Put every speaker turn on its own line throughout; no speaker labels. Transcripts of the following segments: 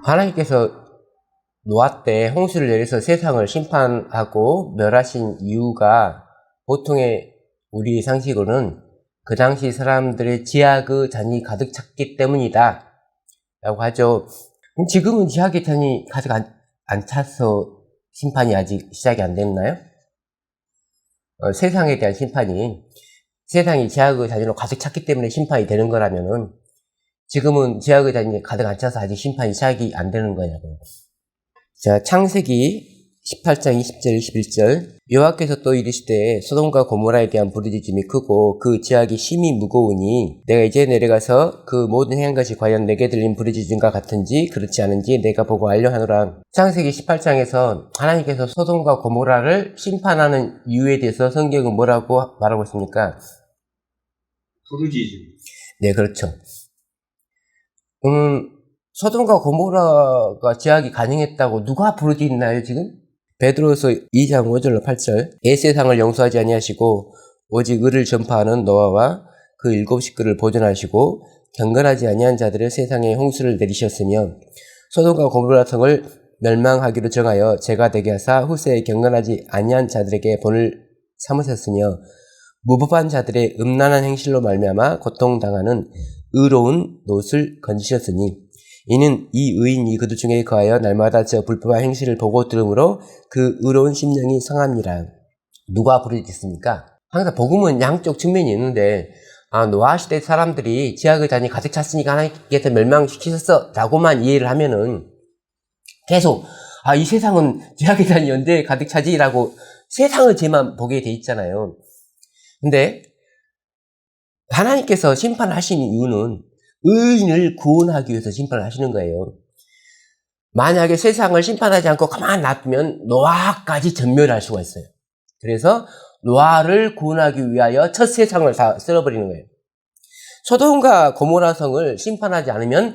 하나님께서 노아 때 홍수를 내려서 세상을 심판하고 멸하신 이유가 보통의 우리 상식으로는 그 당시 사람들의 지약의 잔이 가득 찼기 때문이다 라고 하죠. 지금은 지약의 잔이 가득 안 차서 심판이 아직 시작이 안 됐나요? 세상에 대한 심판이 세상이 지약의 잔으로 가득 찼기 때문에 심판이 되는 거라면은 지금은 지약의 잔이 가득 안 차서 아직 심판이 시작이 안 되는 거냐고요. 자, 창세기 18장 20절 21절 여호와께서 또 이르시되 소돔과 고모라에 대한 부르짖음이 크고 그 지악이 심히 무거우니 내가 이제 내려가서 그 모든 행한 것이 과연 내게 들린 부르짖음과 같은지 그렇지 않은지 내가 보고 알려 하노라. 창세기 18장에서 하나님께서 소돔과 고모라를 심판하는 이유에 대해서 성경은 뭐라고 말하고 있습니까?
부르짖음.
네, 그렇죠. 소돔과 고모라가 지악이 가능했다고 누가 부르짖나요, 지금? 베드로서 2장 5절로 8절 세상을 용서하지 아니하시고 오직 의를 전파하는 노아와 그 7 식구를 보존하시고 경건하지 아니한 자들의 세상에 홍수를 내리셨으며 소돔과 고모라 성을 멸망하기로 정하여 죄가 되게 하사 후세에 경건하지 아니한 자들에게 본을 삼으셨으며 무법한 자들의 음란한 행실로 말미암아 고통당하는 의로운 롯을 건지셨으니 이는 이 의인이 그들 중에 거하여 날마다 저 불법한 행실을 보고 들으므로 그 의로운 심령이 상합니다. 누가 부르짖습니까? 항상 복음은 양쪽 측면이 있는데 노아 시대 사람들이 지악의 잔이 가득 찼으니까 하나님께서 멸망시키셨어 라고만 이해를 하면은 계속 이 세상은 지악의 잔이 언제 가득 차지? 라고 세상의 죄만 보게 돼 있잖아요. 근데 하나님께서 심판하신 이유는 의인을 구원하기 위해서 심판을 하시는 거예요. 만약에 세상을 심판하지 않고 가만 놔두면 노아까지 전멸할 수가 있어요. 그래서 노아를 구원하기 위하여 첫 세상을 다 쓸어버리는 거예요. 소돔과 고모라 성을 심판하지 않으면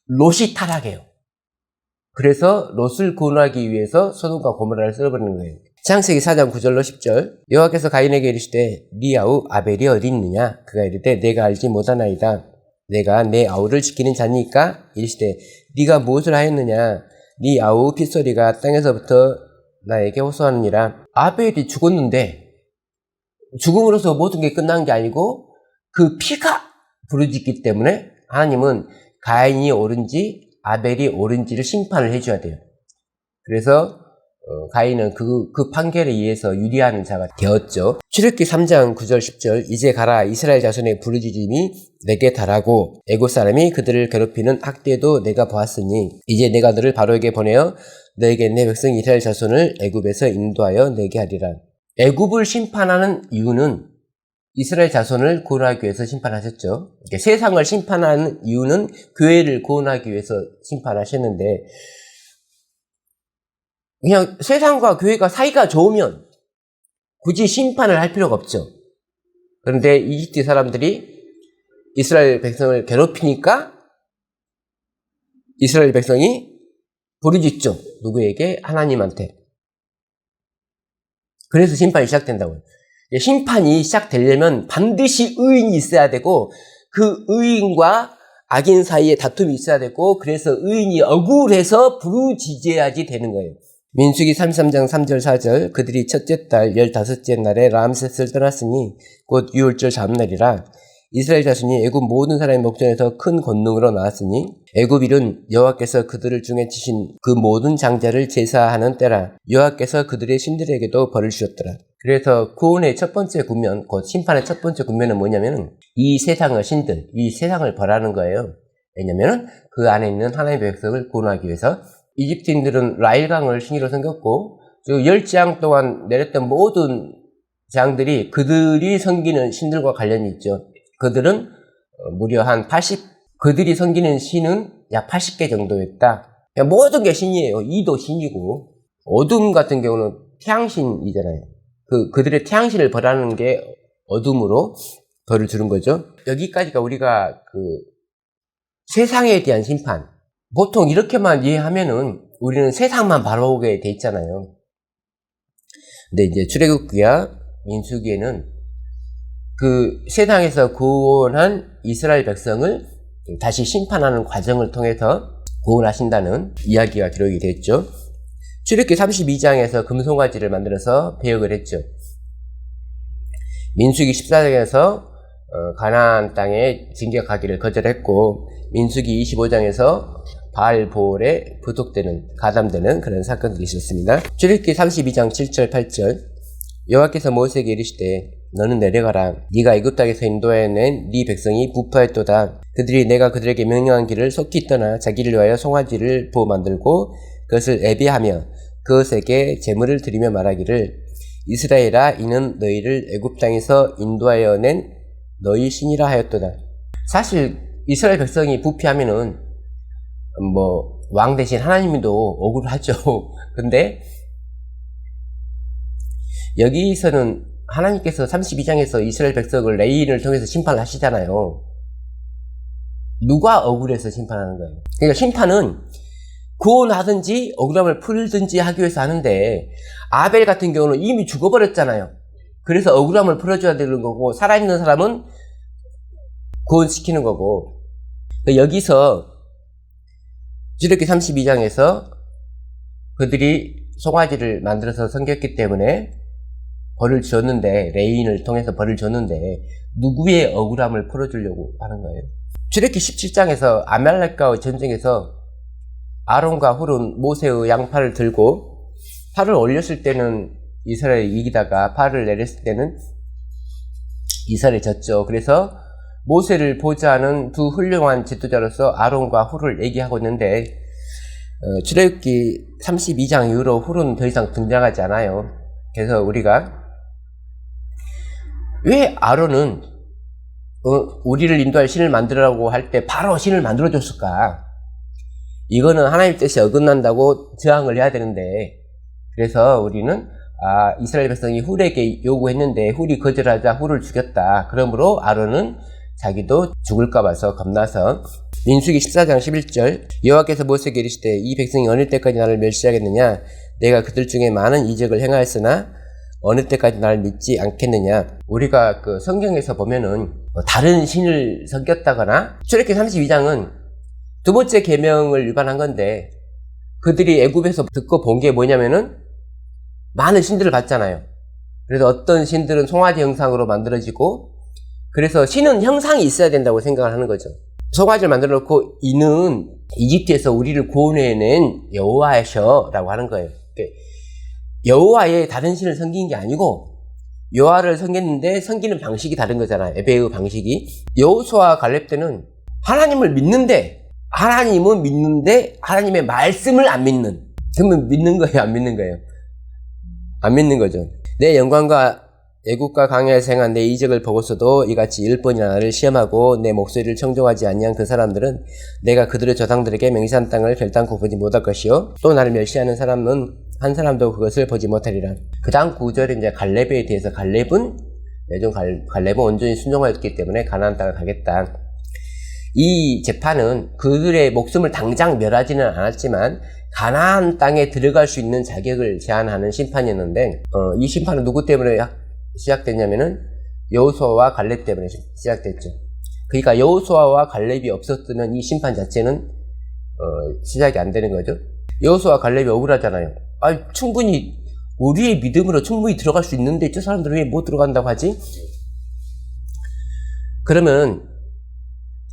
롯이 타락해요. 그래서 롯을 구원하기 위해서 소돔과 고모라를 쓸어버리는 거예요. 창세기 4장 9절로 10절 여호와께서 가인에게 이르시되 네 아우 아벨이 어디 있느냐? 그가 이르되 내가 알지 못하나이다. 내가 내 아우를 지키는 자니까 이르시되 네가 무엇을 하였느냐? 네 아우 핏소리가 땅에서부터 나에게 호소하느니라. 아벨이 죽었는데 죽음으로써 모든 게 끝난 게 아니고 그 피가 부르짖기 때문에 하나님은 가인이 옳은지 아벨이 옳은지를 심판을 해줘야 돼요. 그래서 가인은 그 판결에 의해서 유리하는 자가 되었죠. 출애굽기 3장 9절 10절 이제 가라 이스라엘 자손의 부르짖음이 내게 달하고 애굽 사람이 그들을 괴롭히는 학대도 내가 보았으니 이제 내가 너를 바로에게 보내어 너에게 내 백성 이스라엘 자손을 애굽에서 인도하여 내게 하리라. 애굽을 심판하는 이유는 이스라엘 자손을 구원하기 위해서 심판하셨죠. 세상을 심판하는 이유는 교회를 구원하기 위해서 심판하셨는데 그냥 세상과 교회가 사이가 좋으면 굳이 심판을 할 필요가 없죠. 그런데 이집트 사람들이 이스라엘 백성을 괴롭히니까 이스라엘 백성이 부르짖죠. 누구에게? 하나님한테. 그래서 심판이 시작된다고요. 심판이 시작되려면 반드시 의인이 있어야 되고 그 의인과 악인 사이에 다툼이 있어야 되고 그래서 의인이 억울해서 부르짖어야지 되는 거예요. 민수기 33장 3절 4절 그들이 첫째 달 15째 날에 람셋을 떠났으니 곧 유월절 다음날이라. 이스라엘 자손이 애굽 모든 사람의 목전에서 큰 권능으로 나왔으니 애굽일은 여호와께서 그들을 중에 치신 그 모든 장자를 제사하는 때라. 여호와께서 그들의 신들에게도 벌을 주셨더라. 그래서 구원의 첫 번째 군면, 곧 심판의 첫 번째 군면은 뭐냐면 이 세상의 신들, 이 세상을 벌하는 거예요. 왜냐면 그 안에 있는 하나님의 백성을 구원하기 위해서. 이집트인들은 라일강을 신기로 섬겼고 10재앙 동안 내렸던 모든 재앙들이 그들이 섬기는 신들과 관련이 있죠. 그들은 무려 한 80, 그들이 섬기는 신은 약 80개 정도였다. 모든 게 신이에요. 이도 신이고 어둠 같은 경우는 태양신이잖아요. 그들의 태양신을 벌하는 게 어둠으로 벌을 주는 거죠. 여기까지가 우리가 세상에 대한 심판. 보통 이렇게만 이해하면은 우리는 세상만 바라보게 돼 있잖아요. 근데 이제 출애굽기와 민수기에는 그 세상에서 구원한 이스라엘 백성을 다시 심판하는 과정을 통해서 구원하신다는 이야기가 기록이 됐죠. 출애굽기 32장에서 금송아지를 만들어서 배역을 했죠. 민수기 14장에서 가나안 땅에 진격하기를 거절했고, 민수기 25장에서 바알보올에 부독되는, 가담되는 그런 사건들이 있었습니다. 출애굽기 32장 7절 8절 여호와께서 모세에게 이르시되 너는 내려가라. 네가 애굽 땅에서 인도해낸 네 백성이 부패했도다. 그들이 내가 그들에게 명령한 길을 속히 떠나 자기를 위하여 송아지를 부어 만들고 그것을 애비하며 그것에게 제물을 드리며 말하기를 이스라엘아, 이는 너희를 애굽 땅에서 인도하여 낸 너희 신이라 하였도다. 사실 이스라엘 백성이 부패하면은 왕 대신 하나님도 억울하죠. 근데 여기서는 하나님께서 32장에서 이스라엘 백성을 레위인을 통해서 심판을 하시잖아요. 누가 억울해서 심판하는 거예요? 그러니까 심판은 구원하든지 억울함을 풀든지 하기 위해서 하는데, 아벨 같은 경우는 이미 죽어버렸잖아요. 그래서 억울함을 풀어줘야 되는 거고, 살아있는 사람은 구원시키는 거고. 여기서 출애굽기 32장에서 그들이 송아지를 만들어서 섬겼기 때문에 벌을 주었는데, 레위인을 통해서 벌을 줬는데 누구의 억울함을 풀어주려고 하는 거예요? 출애굽기 17장에서 아말렉과의 전쟁에서 아론과 훌은 모세의 양팔을 들고 팔을 올렸을 때는 이스라엘이 이기다가 팔을 내렸을 때는 이스라엘이 졌죠. 그래서 모세를 보좌하는 두 훌륭한 지도자로서 아론과 훌을 얘기하고 있는데, 출애굽기 32장 이후로 훌은 더 이상 등장하지 않아요. 그래서 우리가 왜 아론은 우리를 인도할 신을 만들라고 할 때 바로 신을 만들어줬을까? 이거는 하나님 뜻이 어긋난다고 저항을 해야 되는데, 그래서 우리는 이스라엘 백성이 훌에게 요구했는데 훌이 거절하자 훌을 죽였다. 그러므로 아론은 자기도 죽을까 봐서 겁나서. 민수기 14장 11절 여호와께서 모세에게 이르시되 이 백성이 어느 때까지 나를 멸시하겠느냐? 내가 그들 중에 많은 이적을 행하였으나 어느 때까지 나를 믿지 않겠느냐? 우리가 그 성경에서 보면은 다른 신을 섬겼다거나, 출애굽기 32장은 두 번째 계명을 위반한 건데, 그들이 애굽에서 듣고 본 게 뭐냐면은 많은 신들을 봤잖아요. 그래서 어떤 신들은 송아지 형상으로 만들어지고, 그래서 신은 형상이 있어야 된다고 생각을 하는 거죠. 송아지를 만들어 놓고 이는 이집트에서 우리를 구원해낸 여호와셔라고 하는 거예요. 여호와의 다른 신을 섬긴 게 아니고 여호와를 섬겼는데 섬기는 방식이 다른 거잖아요. 에베의 방식이. 여호수아와 갈렙 때는 하나님은 믿는데 하나님의 말씀을 안 믿는. 그러면 믿는 거예요, 안 믿는 거예요? 안 믿는 거죠. 내 영광과 애국과 광야에서 행한 내 이적을 보고서도 이같이 10번이나 나를 시험하고 내 목소리를 청종하지 아니한 그 사람들은 내가 그들의 조상들에게 맹세한 땅을 결단코 보지 못할 것이요 또 나를 멸시하는 사람은 한 사람도 그것을 보지 못하리라. 그 다음 구절에 이제 갈렙에 대해서, 갈렙은 온전히 순종하였기 때문에 가나안 땅을 가겠다. 이 재판은 그들의 목숨을 당장 멸하지는 않았지만 가나안 땅에 들어갈 수 있는 자격을 제한하는 심판이었는데, 이 심판은 누구 때문에 시작됐냐면은 여호수아와 갈렙 때문에 시작됐죠. 그러니까 여호수아와 갈렙이 없었으면 이 심판 자체는 시작이 안 되는 거죠. 여호수아와 갈렙이 억울하잖아요. 충분히 우리의 믿음으로 충분히 들어갈 수 있는데 저 사람들은 왜 못 들어간다고 하지? 그러면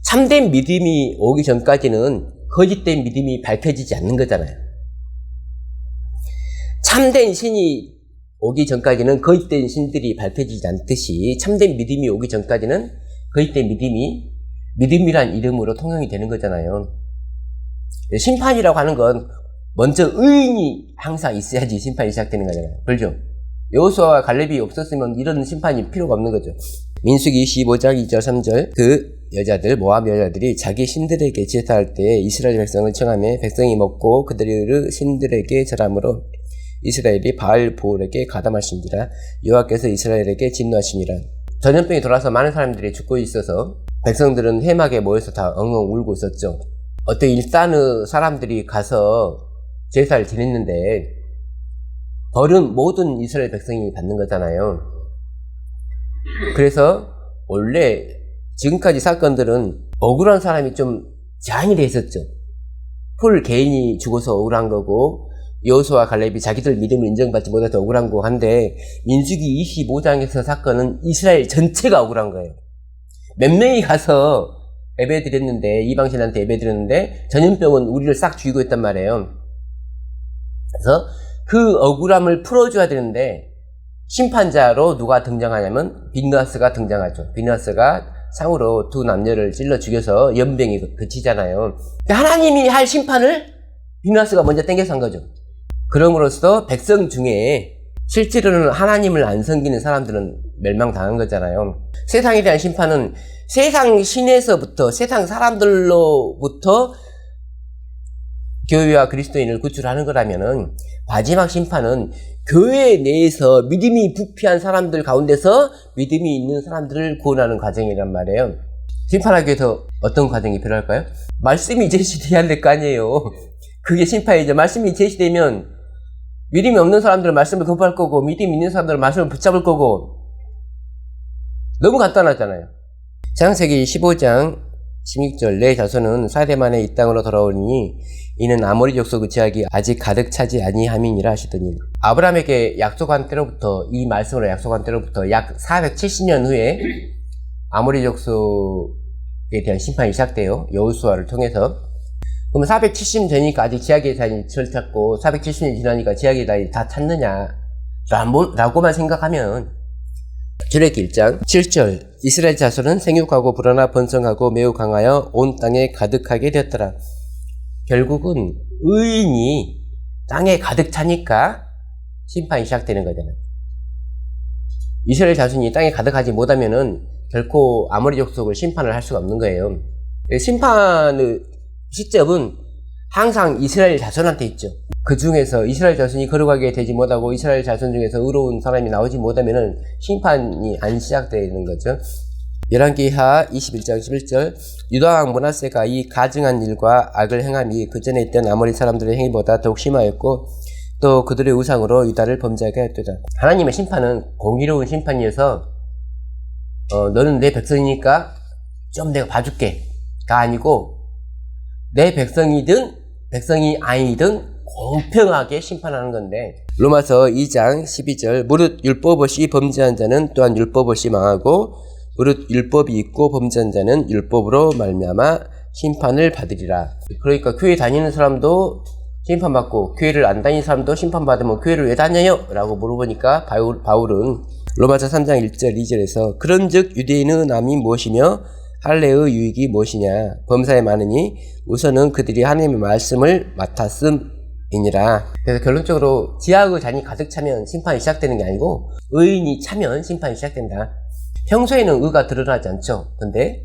참된 믿음이 오기 전까지는 거짓된 믿음이 밝혀지지 않는 거잖아요. 참된 신이 오기 전까지는 거짓된 신들이 밝혀지지 않듯이 참된 믿음이 오기 전까지는 거짓된 믿음이 믿음이란 이름으로 통용이 되는 거잖아요. 심판이라고 하는 건 먼저 의인이 항상 있어야지 심판이 시작되는 거잖아요. 그렇죠? 여호수아와 갈렙이 없었으면 이런 심판이 필요가 없는 거죠. 민수기 25장 2절 3절 그 여자들, 모압 여자들이 자기 신들에게 제사할 때 이스라엘 백성을 청하며 백성이 먹고 그들의 신들에게 절함으로 이스라엘이 바알보올에게 가담하신지라. 여호와께서 이스라엘에게 진노하시니라. 전염병이 돌아서 많은 사람들이 죽고 있어서 백성들은 회막에 모여서 다 엉엉 울고 있었죠. 어떤 일산의 사람들이 가서 제사를 지냈는데 벌은 모든 이스라엘 백성이 받는 거잖아요. 그래서 원래 지금까지 사건들은 억울한 사람이 좀 제한이 돼 있었죠. 풀 개인이 죽어서 억울한 거고 여호수아와 갈렙이 자기들 믿음을 인정받지 못해서 억울한 거 한데 민수기 25장에서 사건은 이스라엘 전체가 억울한 거예요. 몇 명이 가서 예배 드렸는데 이방신한테 예배 드렸는데 전염병은 우리를 싹 죽이고 있단 말이에요. 그래서 그 억울함을 풀어줘야 되는데 심판자로 누가 등장하냐면 비느하스가 등장하죠. 비느하스가 상으로 두 남녀를 찔러 죽여서 연병이 그치잖아요. 하나님이 할 심판을 비느하스가 먼저 땡겨서 한 거죠. 그럼으로써 백성 중에 실제로는 하나님을 안 섬기는 사람들은 멸망당한 거잖아요. 세상에 대한 심판은 세상 신에서부터 세상 사람들로부터 교회와 그리스도인을 구출하는 거라면은 마지막 심판은 교회 내에서 믿음이 부패한 사람들 가운데서 믿음이 있는 사람들을 구원하는 과정이란 말이에요. 심판하기 위해서 어떤 과정이 필요할까요? 말씀이 제시돼야 될 거 아니에요. 그게 심판이죠. 말씀이 제시되면 믿음이 없는 사람들은 말씀을 거부할 거고 믿음이 있는 사람들은 말씀을 붙잡을 거고 너무 간단하잖아요. 창세기 15장 16절 내 자손은 4대 만에 이 땅으로 돌아오니 이는 아모리 족속의 제약이 아직 가득 차지 아니함이니라 하시더니 아브라함에게 약속한 때로부터 이 말씀으로 약속한 때로부터 약 470년 후에 아모리 족속에 대한 심판이 시작돼요. 여호수아를 통해서. 그러면 470년 되니까 아직 제약의 단이 철찼고 470년 지나니까 제약의 단이 다 찼느냐 라고만 생각하면 출애굽기 1장 7절 이스라엘 자손은 생육하고 불어나 번성하고 매우 강하여 온 땅에 가득하게 되었더라. 결국은 의인이 땅에 가득 차니까 심판이 시작되는 거잖아요. 이스라엘 자손이 땅에 가득하지 못하면은 결코 아모리 족속을 심판을 할 수가 없는 거예요. 심판의 시점은 항상 이스라엘 자손한테 있죠. 그 중에서 이스라엘 자손이 걸어가게 되지 못하고 이스라엘 자손 중에서 의로운 사람이 나오지 못하면은 심판이 안 시작되는 거죠. 열왕기하 21장 11절 유다왕 므낫세가 이 가증한 일과 악을 행함이 그 전에 있던 아모리 사람들의 행위보다 더욱 심하였고 또 그들의 우상으로 유다를 범죄하게 했도다. 하나님의 심판은 공의로운 심판이어서 너는 내 백성이니까 좀 내가 봐줄게 가 아니고 내 백성이든 백성이 아니든 공평하게 심판하는 건데 로마서 2장 12절 무릇 율법 없이 범죄한 자는 또한 율법 없이 망하고 무릇 율법이 있고 범죄한 자는 율법으로 말미암아 심판을 받으리라. 그러니까 교회 다니는 사람도 심판받고 교회를 안 다니는 사람도 심판받으면 교회를 왜 다녀요? 라고 물어보니까 바울은 로마서 3장 1절 2절에서 그런즉 유대인의 남이 무엇이며 할례의 유익이 무엇이냐 범사에 많으니 우선은 그들이 하나님의 말씀을 맡았음이니라. 그래서 결론적으로 지악의 잔이 가득 차면 심판이 시작되는 게 아니고 의인이 차면 심판이 시작된다. 평소에는 의가 드러나지 않죠. 근데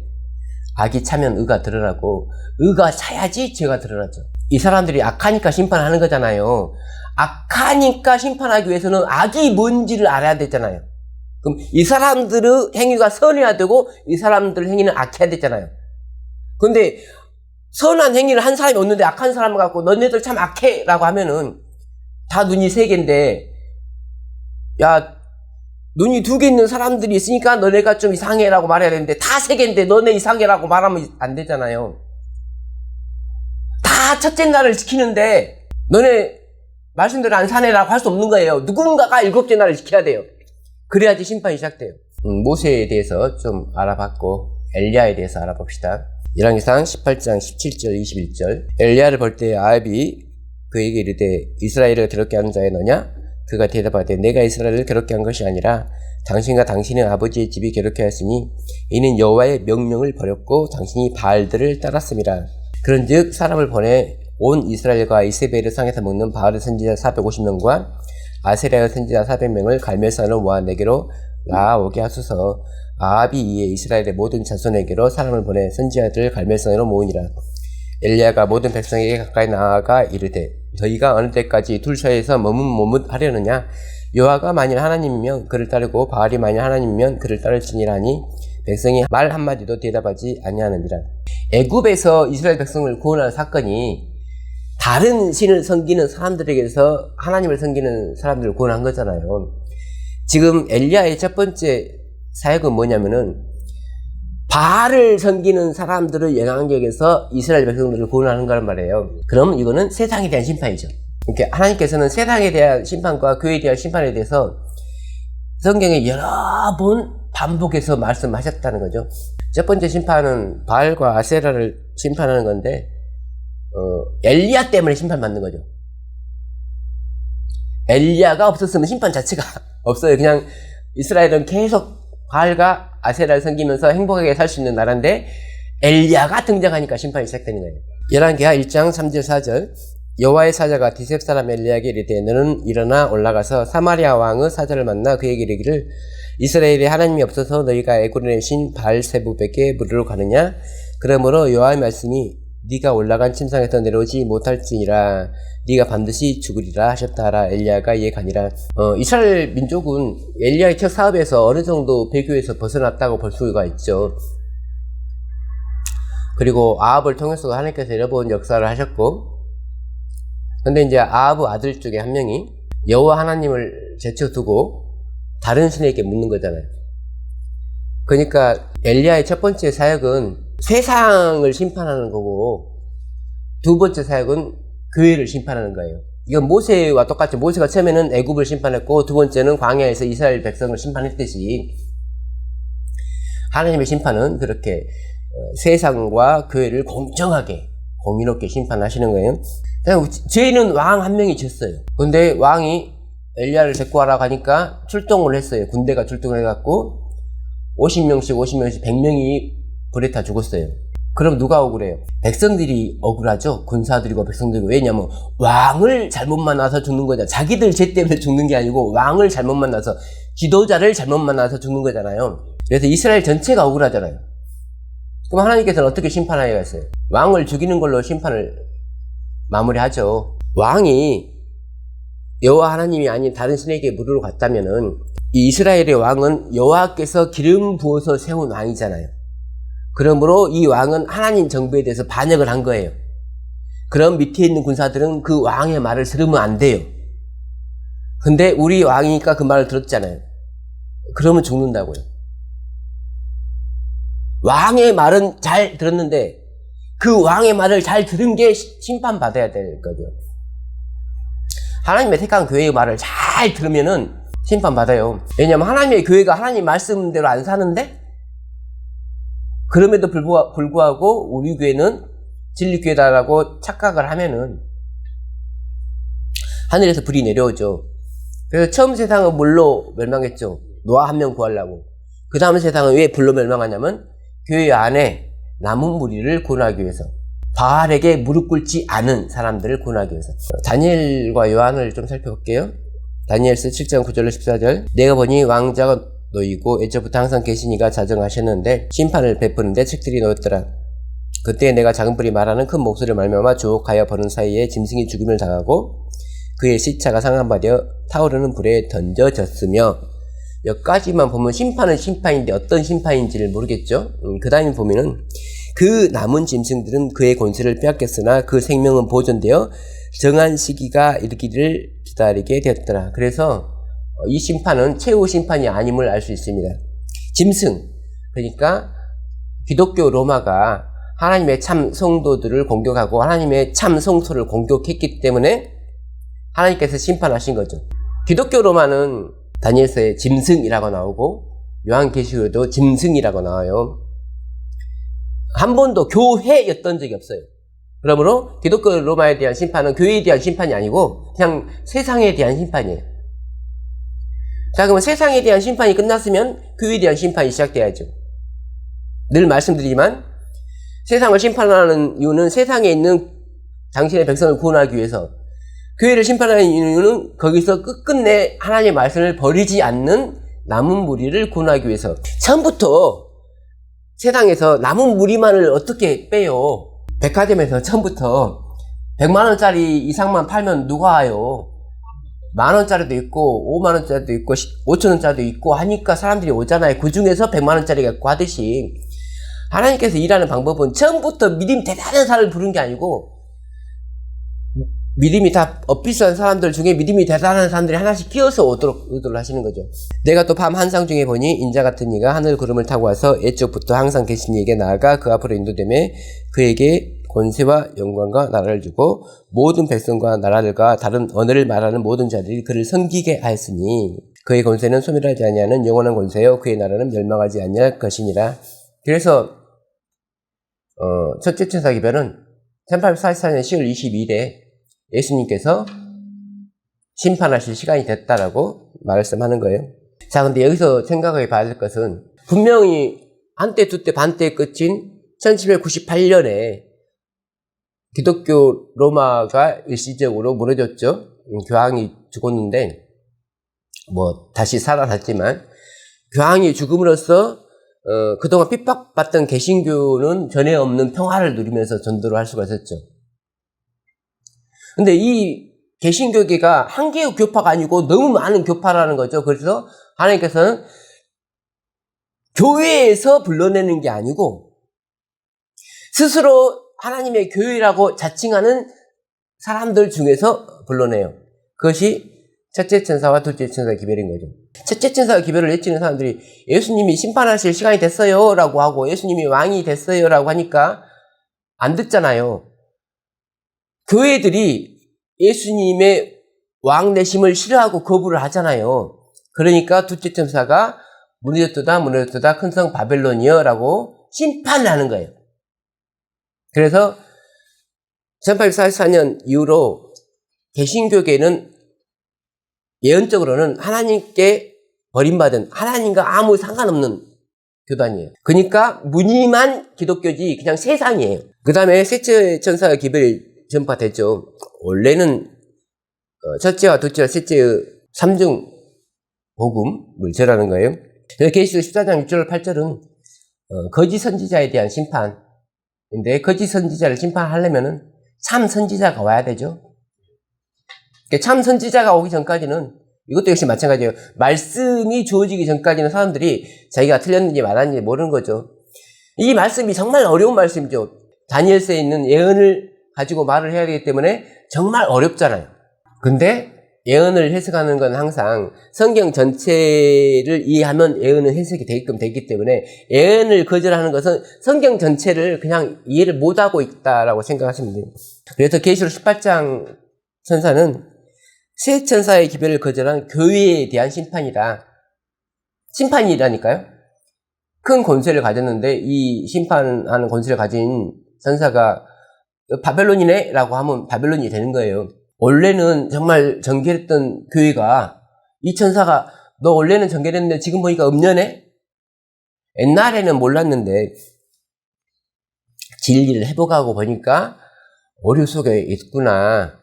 악이 차면 의가 드러나고 의가 차야지 죄가 드러나죠. 이 사람들이 악하니까 심판하는 거잖아요. 악하니까 심판하기 위해서는 악이 뭔지를 알아야 되잖아요. 그럼 이 사람들의 행위가 선해야 되고 이 사람들 행위는 악해야 되잖아요. 근데 선한 행위를 한 사람이 없는데 악한 사람을 갖고 너네들 참 악해 라고 하면은 다 눈이 세 개인데 야 눈이 두 개 있는 사람들이 있으니까 너네가 좀 이상해 라고 말해야 되는데 다 세 개인데 너네 이상해 라고 말하면 안 되잖아요. 다 첫째 날을 지키는데 너네 말씀대로 안 사네 라고 할 수 없는 거예요. 누군가가 일곱째 날을 지켜야 돼요. 그래야지 심판이 시작돼요. 모세에 대해서 좀 알아봤고 엘리야에 대해서 알아봅시다. 열왕기상 18장 17절 21절 엘리야를 볼 때 아합이 그에게 이르되 이스라엘을 괴롭게 하는 자의 너냐? 그가 대답하되 내가 이스라엘을 괴롭게 한 것이 아니라 당신과 당신의 아버지의 집이 괴롭게 하였으니 이는 여호와의 명령을 버렸고 당신이 바알들을 따랐음이라. 그런즉 사람을 보내 온 이스라엘과 이세벨의 상에서 먹는 바알의 선지자 450명과 아세라의 선지자 400명을 갈멜산으로 모아 내게로 나아오게 하소서. 아합이 이에 이스라엘의 모든 자손에게로 사람을 보내 선지자들을 갈멜산으로 모으니라. 엘리야가 모든 백성에게 가까이 나아가 이르되 너희가 어느 때까지 둘 사이에서 머뭇머뭇하려느냐? 여호와가 만일 하나님이면 그를 따르고 바알이 만일 하나님이면 그를 따를지니라 하니 백성이 말 한마디도 대답하지 아니하느니라. 애굽에서 이스라엘 백성을 구원한 사건이 다른 신을 섬기는 사람들에게서 하나님을 섬기는 사람들을 구원한 거잖아요. 지금 엘리야의 첫 번째 사역은 뭐냐면은 바알을 섬기는 사람들의 영향력에서 이스라엘 백성들을 구원하는 거란 말이에요. 그럼 이거는 세상에 대한 심판이죠. 이렇게 하나님께서는 세상에 대한 심판과 교회에 대한 심판에 대해서 성경에 여러 번 반복해서 말씀하셨다는 거죠. 첫 번째 심판은 바알과 아세라를 심판하는 건데 엘리야 때문에 심판받는 거죠. 엘리야가 없었으면 심판 자체가 없어요. 그냥 이스라엘은 계속 바알과 아세라를 섬기면서 행복하게 살 수 있는 나라인데 엘리야가 등장하니까 심판이 시작되는 거예요. 열왕기하 1장 3절 4절 여호와의 사자가 디셉 사람 엘리야에게 이르되 너는 일어나 올라가서 사마리아 왕의 사자를 만나 그에게 이르기를 이스라엘에 하나님이 없어서 너희가 애굽의 신 바알세부백에 물으러 가느냐. 그러므로 여호와의 말씀이 네가 올라간 침상에서 내려오지 못할지니라 네가 반드시 죽으리라 하셨다 하라. 엘리야가 이에 가니라. 이스라엘 민족은 엘리야의 첫 사업에서 어느 정도 배교에서 벗어났다고 볼 수가 있죠. 그리고 아합을 통해서도 하나님께서 여러 번 역사를 하셨고, 근데 이제 아합의 아들 중에 한 명이 여호와 하나님을 제쳐두고 다른 신에게 묻는 거잖아요. 그러니까 엘리야의 첫 번째 사역은 세상을 심판하는 거고, 두 번째 사역은 교회를 심판하는 거예요. 이건 모세와 똑같죠. 모세가 처음에는 애굽을 심판했고 두 번째는 광야에서 이스라엘 백성을 심판했듯이 하나님의 심판은 그렇게 세상과 교회를 공정하게 공의롭게 심판하시는 거예요. 죄인은 왕 한 명이 졌어요. 근데 왕이 엘리야를 데리고 와라고 하니까 출동을 했어요. 군대가 출동을 해갖고 50명씩 100명이 불에 타 죽었어요. 그럼 누가 억울해요? 백성들이 억울하죠. 군사들이고 백성들이고. 왜냐면 왕을 잘못 만나서 죽는 거잖아요. 자기들 죄 때문에 죽는 게 아니고 왕을 잘못 만나서, 지도자를 잘못 만나서 죽는 거잖아요. 그래서 이스라엘 전체가 억울하잖아요. 그럼 하나님께서는 어떻게 심판하겠어요? 왕을 죽이는 걸로 심판을 마무리하죠. 왕이 여호와 하나님이 아닌 다른 신에게 물으러 갔다면은 이 이스라엘의 왕은 여호와께서 기름 부어서 세운 왕이잖아요. 그러므로 이 왕은 하나님 정부에 대해서 반역을 한 거예요. 그럼 밑에 있는 군사들은 그 왕의 말을 들으면 안 돼요. 근데 우리 왕이니까 그 말을 들었잖아요. 그러면 죽는다고요. 왕의 말은 잘 들었는데 그 왕의 말을 잘 들은 게 심판받아야 될 거죠. 하나님의 택한 교회의 말을 잘 들으면은 심판받아요. 왜냐하면 하나님의 교회가 하나님 말씀대로 안 사는데, 그럼에도 불구하고 우리 교회는 진리교회다라고 착각을 하면은 하늘에서 불이 내려오죠. 그래서 처음 세상은 물로 멸망했죠. 노아 한 명 구하려고. 그 다음 세상은 왜 불로 멸망하냐면 교회 안에 남은 무리를 구원하기 위해서, 바알에게 무릎 꿇지 않은 사람들을 구원하기 위해서. 다니엘과 요한을 좀 살펴볼게요. 다니엘서 7장 9절로 14절 내가 보니 왕자가 놓이고 애초부터 항상 계시니가 자정하셨는데 심판을 베푸는데 책들이 놓였더라. 그때 내가 작은 불이 말하는 큰 목소리를 말미암아 주옥하여 버는 사이에 짐승이 죽임을 당하고 그의 시체가 상한받아 타오르는 불에 던져졌으며, 여기까지만 보면 심판은 심판인데 어떤 심판인지를 모르겠죠. 그 다음에 보면은 그 남은 짐승들은 그의 권세를 빼앗겼으나 그 생명은 보존되어 정한 시기가 이르기를 기다리게 되었더라. 그래서 이 심판은 최후 심판이 아님을 알 수 있습니다. 짐승, 그러니까 기독교 로마가 하나님의 참 성도들을 공격하고 하나님의 참 성소를 공격했기 때문에 하나님께서 심판하신 거죠. 기독교 로마는 다니엘서에 짐승이라고 나오고 요한계시록에도 짐승이라고 나와요. 한 번도 교회였던 적이 없어요. 그러므로 기독교 로마에 대한 심판은 교회에 대한 심판이 아니고 그냥 세상에 대한 심판이에요. 자, 그러면 세상에 대한 심판이 끝났으면 교회에 대한 심판이 시작돼야죠. 늘 말씀드리지만 세상을 심판하는 이유는 세상에 있는 당신의 백성을 구원하기 위해서, 교회를 심판하는 이유는 거기서 끝끝내 하나님의 말씀을 버리지 않는 남은 무리를 구원하기 위해서. 처음부터 세상에서 남은 무리만을 어떻게 빼요? 백화점에서 처음부터 100만원짜리 이상만 팔면 누가 와요? 만원짜리도 있고 5만원짜리도 있고 5천원짜리도 있고 하니까 사람들이 오잖아요. 그 중에서 100만원짜리 갖고 하듯이 하나님께서 일하는 방법은 처음부터 미림 대단한 사람을 부른 게 아니고 믿음이 다 엇비슷한 사람들 중에 믿음이 대단한 사람들이 하나씩 끼어서 오도록 의도를 하시는 거죠. 내가 또 밤 한상 중에 보니 인자 같은 이가 하늘 구름을 타고 와서 옛적부터 항상 계신 이에게 나아가 그 앞으로 인도되매 그에게 권세와 영광과 나라를 주고 모든 백성과 나라들과 다른 언어를 말하는 모든 자들이 그를 섬기게 하였으니 그의 권세는 소멸하지 아니하는 영원한 권세요 그의 나라는 멸망하지 아니할 것이니라. 그래서 첫째 천사 기별은 1844년 10월 22일에 예수님께서 심판하실 시간이 됐다라고 말씀하는 거예요. 자, 근데 여기서 생각해 봐야 될 것은 분명히 한때 두때 반때의 끝인 1798년에 기독교 로마가 일시적으로 무너졌죠. 교황이 죽었는데 다시 살아났지만 교황이 죽음으로써 그동안 핍박받던 개신교는 전에 없는 평화를 누리면서 전도를 할 수가 있었죠. 근데 이 개신교계가 한 개의 교파가 아니고 너무 많은 교파라는 거죠. 그래서 하나님께서는 교회에서 불러내는 게 아니고 스스로 하나님의 교회라고 자칭하는 사람들 중에서 불러내요. 그것이 첫째 천사와 둘째 천사의 기별인 거죠. 첫째 천사의 기별을 외치는 사람들이 예수님이 심판하실 시간이 됐어요 라고 하고 예수님이 왕이 됐어요 라고 하니까 안 듣잖아요. 교회들이 예수님의 왕 되심을 싫어하고 거부를 하잖아요. 그러니까 둘째 천사가 무너졌도다 큰 성 바벨론이여 라고 심판을 하는 거예요. 그래서 1844년 이후로 개신교계는 예언적으로는 하나님께 버림받은 하나님과 아무 상관없는 교단이에요. 그러니까 무늬만 기독교지 그냥 세상이에요. 그 다음에 셋째 천사의 기별이 전파됐죠. 원래는 첫째와 둘째와 셋째의 삼중 복음을 절하는 거예요. 그래서 계시록 14장 6절 8절은 거짓 선지자에 대한 심판인데 거짓 선지자를 심판하려면은 참 선지자가 와야 되죠. 참 선지자가 오기 전까지는 이것도 역시 마찬가지예요. 말씀이 주어지기 전까지는 사람들이 자기가 틀렸는지 맞았는지 모르는 거죠. 이 말씀이 정말 어려운 말씀이죠. 다니엘서에 있는 예언을 가지고 말을 해야 되기 때문에 정말 어렵잖아요. 근데 예언을 해석하는 건 항상 성경 전체를 이해하면 예언은 해석이 되게끔 되기 때문에 예언을 거절하는 것은 성경 전체를 그냥 이해를 못하고 있다라고 생각하시면 돼요. 그래서 계시록 18장 천사는 세 천사의 기별을 거절한 교회에 대한 심판이라니까요. 큰 권세를 가졌는데 이 심판하는 권세를 가진 천사가 바벨론이네 라고 하면 바벨론이 되는 거예요. 원래는 정말 정결했던 교회가 이 천사가 너 원래는 정결했는데 지금 보니까 음녀네? 옛날에는 몰랐는데 진리를 회복하고 보니까 오류 속에 있구나.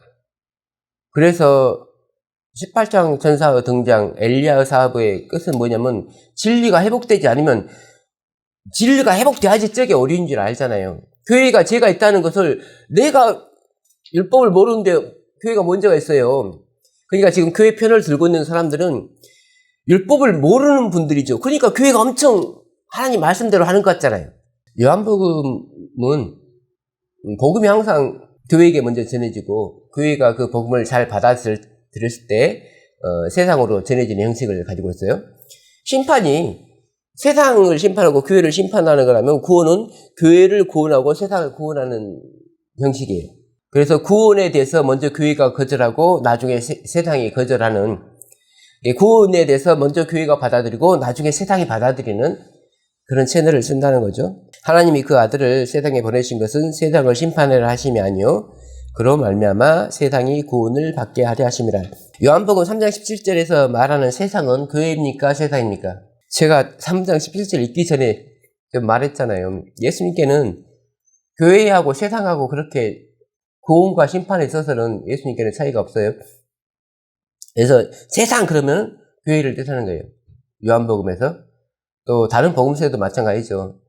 그래서 18장 천사의 등장, 엘리야의 사업의 끝은 뭐냐면 진리가 회복되지 않으면 진리가 회복돼야지 저게 오류인 줄 알잖아요. 교회가 죄가 있다는 것을 내가 율법을 모르는데 교회가 문제가 있어요. 그러니까 지금 교회 편을 들고 있는 사람들은 율법을 모르는 분들이죠. 그러니까 교회가 엄청 하나님 말씀대로 하는 것 같잖아요. 요한복음은 복음이 항상 교회에게 먼저 전해지고 교회가 그 복음을 잘 받아들였을 때 세상으로 전해지는 형식을 가지고 있어요. 심판이 세상을 심판하고 교회를 심판하는 거라면 구원은 교회를 구원하고 세상을 구원하는 형식이에요. 그래서 구원에 대해서 먼저 교회가 거절하고 나중에 세상이 거절하는, 구원에 대해서 먼저 교회가 받아들이고 나중에 세상이 받아들이는 그런 채널을 쓴다는 거죠. 하나님이 그 아들을 세상에 보내신 것은 세상을 심판하려 하심이 아니요 그로 말미암아 세상이 구원을 받게 하려 하심이라. 요한복음 3장 17절에서 말하는 세상은 교회입니까 세상입니까? 제가 3장 17절 읽기 전에 좀 말했잖아요. 예수님께는 교회하고 세상하고 그렇게 구원과 심판에 있어서는 예수님께는 차이가 없어요. 그래서 세상 그러면 교회를 뜻하는 거예요. 요한복음에서. 또 다른 복음서에도 마찬가지죠.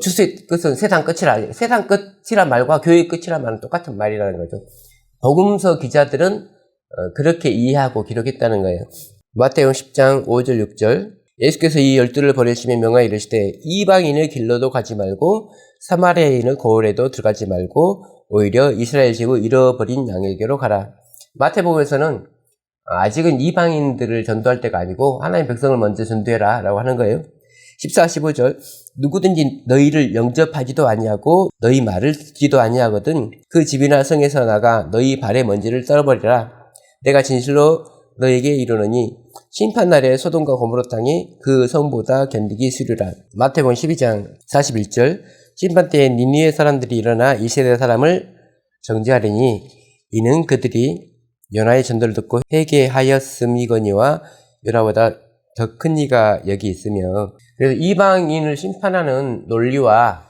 주의 끝은 세상 끝이라, 세상 끝이란 말과 교회의 끝이란 말은 똑같은 말이라는 거죠. 복음서 기자들은 그렇게 이해하고 기록했다는 거예요. 마태복음 10장 5절 6절 예수께서 이 12를 보내시며 명하여 이르시되 이방인의 길로도 가지 말고 사마리아인의 고을에도 들어가지 말고 오히려 이스라엘 집의 잃어버린 양에게로 가라. 마태복음에서는 아직은 이방인들을 전도할 때가 아니고 하나님 백성을 먼저 전도해라 라고 하는 거예요. 14, 15절 누구든지 너희를 영접하지도 아니하고 너희 말을 듣지도 아니하거든 그 집이나 성에서 나가 너희 발의 먼지를 떨어버리라. 내가 진실로 너에게 이르노니 심판날에 소돔과 고모라 땅이 그 성보다 견디기 쉬우리라. 마태복음 12장 41절 심판 때에 니느웨 사람들이 일어나 이 세대 사람을 정죄하리니 이는 그들이 요나의 전도를 듣고 회개하였음이거니와 요나보다 더 큰 이가 여기 있으며. 그래서 이방인을 심판하는 논리와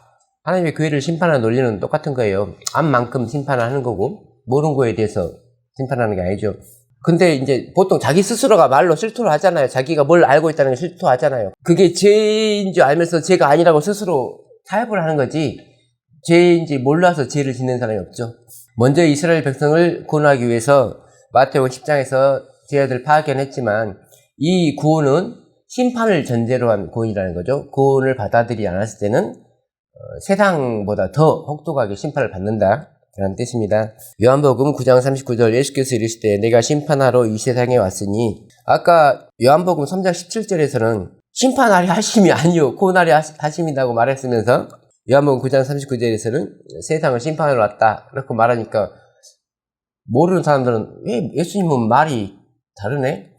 하나님의 교회를 심판하는 논리는 똑같은 거예요. 암만큼 심판을 하는 거고 모르는 거에 대해서 심판하는 게 아니죠. 근데 이제 보통 자기 스스로가 말로 실토를 하잖아요. 자기가 뭘 알고 있다는 걸 실토하잖아요. 그게 죄인 줄 알면서 죄가 아니라고 스스로 타협을 하는 거지 죄인지 몰라서 죄를 짓는 사람이 없죠. 먼저 이스라엘 백성을 구원하기 위해서 마태복음 10장에서 죄악을 파견했지만 이 구원은 심판을 전제로 한 구원이라는 거죠. 구원을 받아들이지 않았을 때는 세상보다 더 혹독하게 심판을 받는다 라는 뜻입니다. 요한복음 9장 39절 예수께서 이르시되 내가 심판하러 이 세상에 왔으니 아까 요한복음 3장 17절에서는 심판하려 하심이 아니요 구원하려 하심이라고 말했으면서 요한복음 9장 39절에서는 세상을 심판하러 왔다 이렇게 말하니까 모르는 사람들은 왜 예수님은 말이 다르네?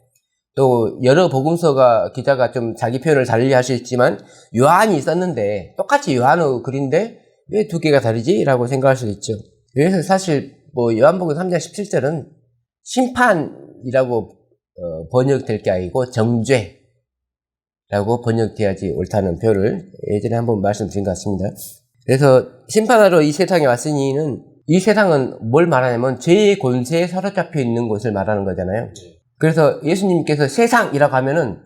또 여러 복음서가 기자가 좀 자기 표현을 달리 할 수 있지만 요한이 썼는데 똑같이 요한의 글인데 왜 두 개가 다르지? 라고 생각할 수도 있죠. 그래서 사실 뭐 요한복음 3장 17절은 심판이라고 번역될 게 아니고 정죄라고 번역돼야지 옳다는 표현을 예전에 한번 말씀드린 것 같습니다. 그래서 심판하러 이 세상에 왔으니는 이 세상은 뭘 말하냐면 죄의 권세에 사로잡혀 있는 것을 말하는 거잖아요. 그래서 예수님께서 세상이라고 하면은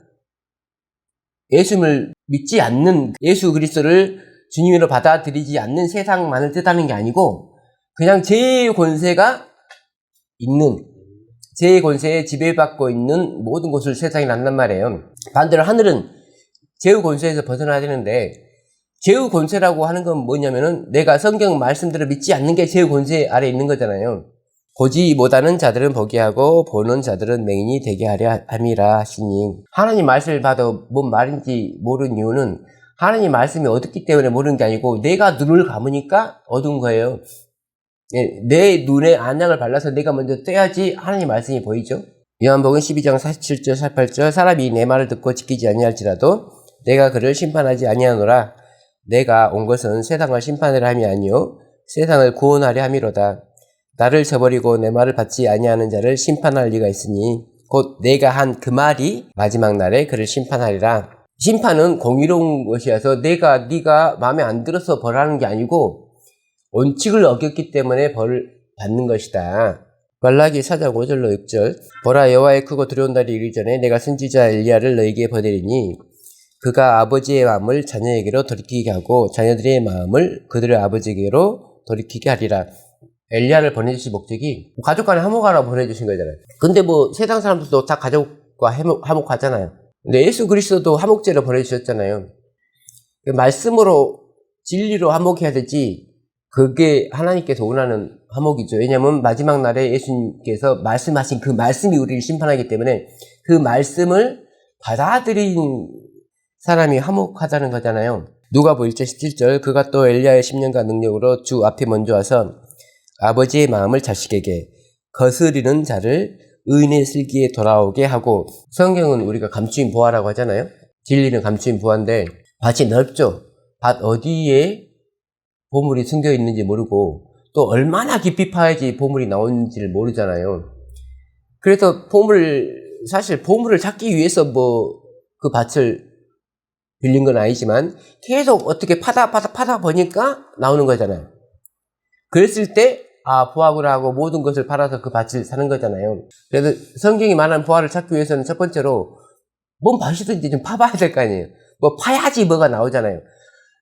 예수님을 믿지 않는 예수 그리스도를 주님으로 받아들이지 않는 세상만을 뜻하는 게 아니고 그냥 죄의 권세가 있는 죄의 권세에 지배받고 있는 모든 것을 세상에 낳는단 말이에요. 반대로 하늘은 죄의 권세에서 벗어나야 되는데 죄의 권세라고 하는 건 뭐냐면은 내가 성경 말씀대로 믿지 않는 게 죄의 권세 아래 있는 거잖아요. 보지 못하는 자들은 보게 하고 보는 자들은 맹인이 되게 하려 함이라 하시니 하나님 말씀을 봐도 뭔 말인지 모르는 이유는 하나님 말씀이 어둡기 때문에 모르는 게 아니고 내가 눈을 감으니까 어두운 거예요. 내 눈에 안약을 발라서 내가 먼저 떼야지 하나님 말씀이 보이죠. 요한복음 12장 47절 48절 사람이 내 말을 듣고 지키지 아니할지라도 내가 그를 심판하지 아니하노라. 내가 온 것은 세상을 심판하려 함이 아니요 세상을 구원하려 함이로다. 나를 저버리고 내 말을 받지 아니하는 자를 심판할 리가 있으니 곧 내가 한 그 말이 마지막 날에 그를 심판하리라. 심판은 공의로운 것이어서 네가 마음에 안 들어서 벌하는 게 아니고 원칙을 어겼기 때문에 벌을 받는 것이다. 말라기 4장 5절로 6절 보라 여호와의 크고 두려운 날이 이르기 전에 내가 선지자 엘리야를 너에게 보내리니 그가 아버지의 마음을 자녀에게로 돌이키게 하고 자녀들의 마음을 그들의 아버지에게로 돌이키게 하리라. 엘리야를 보내주신 목적이 가족 간에 화목하라고 보내주신 거잖아요. 근데 뭐 세상 사람들도 다 가족과 화목하잖아요. 근데 예수 그리스도도 화목제를 보내주셨잖아요. 말씀으로 진리로 화목해야 되지 그게 하나님께서 원하는 화목이죠. 왜냐하면 마지막 날에 예수님께서 말씀하신 그 말씀이 우리를 심판하기 때문에 그 말씀을 받아들인 사람이 화목하다는 거잖아요. 누가복음 1장 17절 그가 또 엘리야의 10년간 능력으로 주 앞에 먼저 와서 아버지의 마음을 자식에게 거스리는 자를 의인의 슬기에 돌아오게 하고 성경은 우리가 감추인 보화라고 하잖아요. 진리는 감추인 보화인데 밭이 넓죠. 밭 어디에 보물이 숨겨 있는지 모르고 또 얼마나 깊이 파야지 보물이 나오는지를 모르잖아요. 그래서 사실 보물을 찾기 위해서 뭐 그 밭을 빌린 건 아니지만 계속 어떻게 파다 보니까 나오는 거잖아요. 그랬을 때 부하구나 하고 모든 것을 팔아서 그 밭을 사는 거잖아요. 그래서 성경이 말하는 부하를 찾기 위해서는 첫 번째로 뭔 밭이든지 좀 파봐야 될 거 아니에요. 뭐 파야지 뭐가 나오잖아요.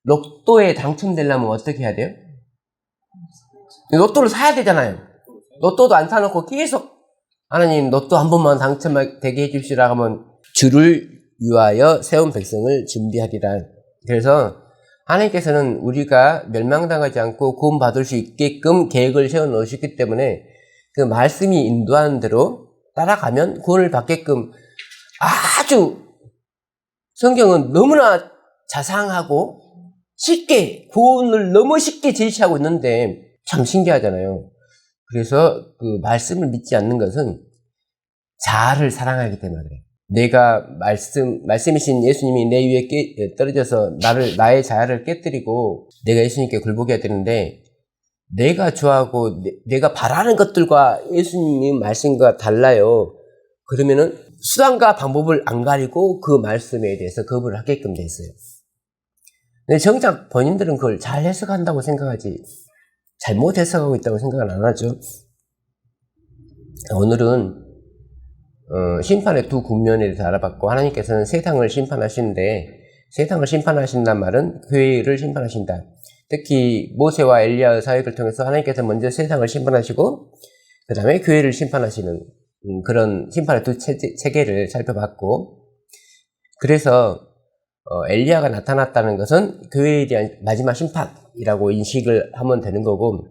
로또에 당첨되려면 어떻게 해야 돼요? 로또를 사야 되잖아요. 로또도 안 사놓고 계속 하나님 로또 한 번만 당첨되게 해주시라 하면 주를 위하여 세운 백성을 준비하리라. 그래서 하나님께서는 우리가 멸망당하지 않고 구원받을 수 있게끔 계획을 세워 놓으셨기 때문에 그 말씀이 인도하는 대로 따라가면 구원을 받게끔 아주 성경은 너무나 자상하고 쉽게 구원을 너무 쉽게 제시하고 있는데 참 신기하잖아요. 그래서 그 말씀을 믿지 않는 것은 자아를 사랑하기 때문에 그래요. 내가 말씀이신 예수님이 내 위에 떨어져서 나의 자아를 깨뜨리고 내가 예수님께 굴복해야 되는데 내가 좋아하고 내가 바라는 것들과 예수님 말씀과 달라요. 그러면은 수단과 방법을 안 가리고 그 말씀에 대해서 거부를 하게끔 돼 있어요. 근데 정작 본인들은 그걸 잘 해석한다고 생각하지 잘못 해석하고 있다고 생각은 안 하죠. 오늘은 심판의 두 국면에 대해서 알아봤고 하나님께서는 세상을 심판하시는데 세상을 심판하신다는 말은 교회를 심판하신다. 특히 모세와 엘리야의 사역을 통해서 하나님께서 먼저 세상을 심판하시고 그 다음에 교회를 심판하시는 그런 심판의 두 체계를 살펴봤고 그래서 엘리야가 나타났다는 것은 교회에 대한 마지막 심판이라고 인식을 하면 되는 거고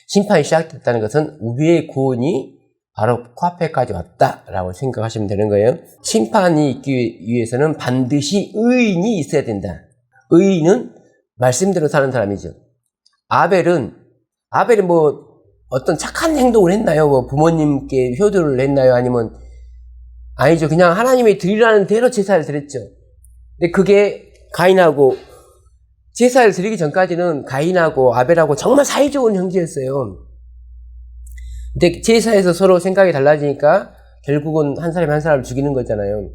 심판이 시작됐다는 것은 우리의 구원이 바로 코앞에까지 왔다라고 생각하시면 되는 거예요. 심판이 있기 위해서는 반드시 의인이 있어야 된다. 의인은 말씀대로 사는 사람이죠. 아벨은 뭐 어떤 착한 행동을 했나요? 뭐 부모님께 효도를 했나요? 아니죠. 그냥 하나님이 드리라는 대로 제사를 드렸죠. 근데 그게 가인하고 제사를 드리기 전까지는 가인하고 아벨하고 정말 사이좋은 형제였어요. 근데 제사에서 서로 생각이 달라지니까 결국은 한 사람이 한 사람을 죽이는 거잖아요.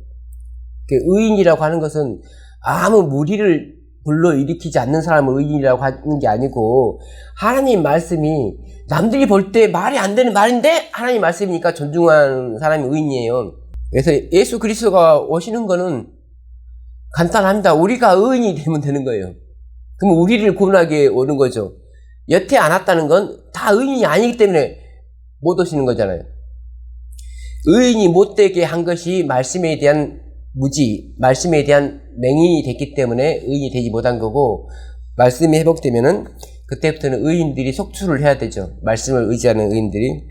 의인이라고 하는 것은 아무 무리를 불러일으키지 않는 사람을 의인이라고 하는 게 아니고 하나님 말씀이 남들이 볼 때 말이 안 되는 말인데 하나님 말씀이니까 존중하는 사람이 의인이에요. 그래서 예수 그리스도가 오시는 거는 간단합니다. 우리가 의인이 되면 되는 거예요. 그럼 우리를 구원하게 오는 거죠. 여태 안 왔다는 건 다 의인이 아니기 때문에 못 오시는 거잖아요. 의인이 못되게 한 것이 말씀에 대한 무지, 말씀에 대한 맹인이 됐기 때문에 의인이 되지 못한 거고 말씀이 회복되면은 그때부터는 의인들이 속출을 해야 되죠. 말씀을 의지하는 의인들이.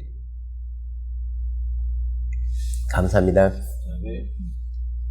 감사합니다.
네.